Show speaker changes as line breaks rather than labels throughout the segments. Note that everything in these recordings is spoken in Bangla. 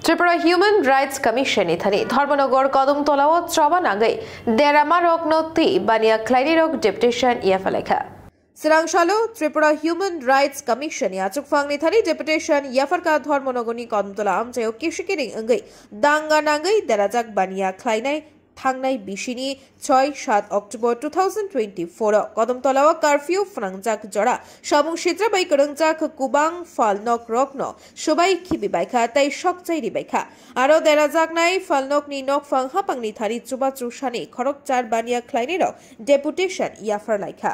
Tripura Human Rights Commission ithani Dharmanagor Kodumtola o Trabanangai Derama Rognoti Bania Kleinirok Deputation Yafalekha Sirangshalu Tripura Human Rights Commission Yachuk Fangni Thani Deputation Yafarka Dharmanagoni Kodumtola Amchayo Kishikiring Angai Danganangai Derajak Bania Kleinai থাংনাই বিশিনি 6-7 অক্টোবর 2024 কদমতলাওয়া কারফিউ ফ্রাংজাক জড়া সামুং সিদ্রাবাই করংজাক কুবাং ফালনক রকন সবাই খিবি বাইখা তাই সকচাইরি বাইখা আরো দেরাজাক নাই ফালনক নি নক ফাং হাপাংনি থারি চুবা চুসানি খরক চার বানিয়া ক্লাইনের ডেপুটেশন ইয়াফার লাইখা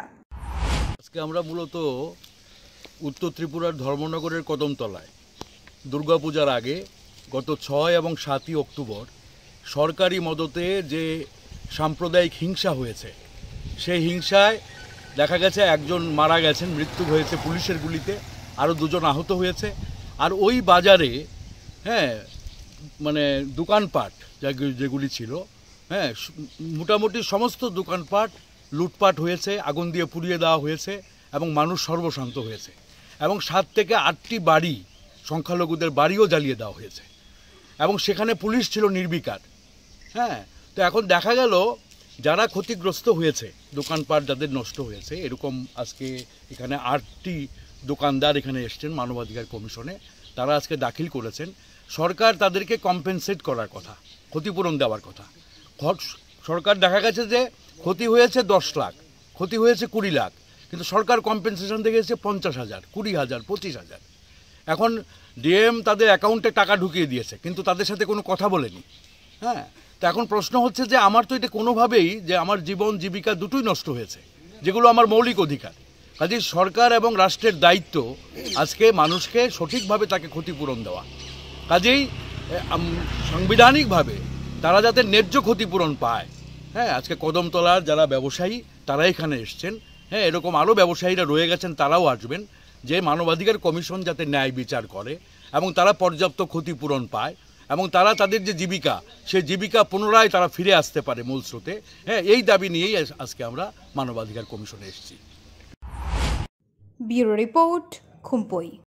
আজকে আমরা মূলত উত্তর ত্রিপুরার ধর্মনগরের কদমতলায় দুর্গাপূজার আগে গত 6 এবং 7 অক্টোবর সরকারি মদতে যে সাম্প্রদায়িক হিংসা হয়েছে সেই হিংসায় দেখা গেছে একজন মারা গেছেন, মৃত্যু হয়েছে পুলিশের গুলিতে, আরও দুজন আহত হয়েছে। আর ওই বাজারে মানে দোকানপাট যেগুলি ছিল মোটামুটি সমস্ত দোকানপাট লুটপাট হয়েছে, আগুন দিয়ে পুড়িয়ে দেওয়া হয়েছে এবং মানুষ সর্বশান্ত হয়েছে এবং 7 থেকে 8টি বাড়ি সংখ্যালঘুদের বাড়িও জ্বালিয়ে দেওয়া হয়েছে এবং সেখানে পুলিশ ছিল নির্বিকার। তো এখন দেখা গেল যারা ক্ষতিগ্রস্ত হয়েছে, দোকানপাট যাদের নষ্ট হয়েছে, এরকম আজকে এখানে 8টি দোকানদার এখানে এসছেন মানবাধিকার কমিশনে। তারা আজকে দাখিল করেছেন সরকার তাদেরকে কম্পেনসেট করার কথা, ক্ষতিপূরণ দেওয়ার কথা। সরকার দেখা গেছে যে ক্ষতি হয়েছে 10 লাখ, ক্ষতি হয়েছে 20 লাখ, কিন্তু সরকার কম্পেনসেশন দেখেছে 50,000, 20,000, 25,000। এখন ডিএম তাদের অ্যাকাউন্টে টাকা ঢুকিয়ে দিয়েছে, কিন্তু তাদের সাথে কোনো কথা বলেনি। তো এখন প্রশ্ন হচ্ছে যে আমার তো এটা কোনোভাবেই যে আমার জীবন জীবিকা দুটোই নষ্ট হয়েছে, যেগুলো আমার মৌলিক অধিকার। কাজেই সরকার এবং রাষ্ট্রের দায়িত্ব আজকে মানুষকে সঠিকভাবে তাকে ক্ষতিপূরণ দেওয়া। কাজেই সাংবিধানিকভাবে তারা যাতে ন্যায্য ক্ষতিপূরণ পায়। আজকে কদমতলার যারা ব্যবসায়ী তারা এখানে এসছেন, এরকম আরও ব্যবসায়ীরা রয়ে গেছেন, তারাও আসবেন, যে মানবাধিকার কমিশন যাতে ন্যায় বিচার করে এবং তারা পর্যাপ্ত ক্ষতিপূরণ পায় এবং তারা তাদের যে জীবিকা, সেই জীবিকা পুনরায় তারা ফিরে আসতে পারে মূল স্রোতে। এই দাবি নিয়েই আজকে আমরা মানবাধিকার কমিশনে এসেছি।
Bureau report, খুমপই।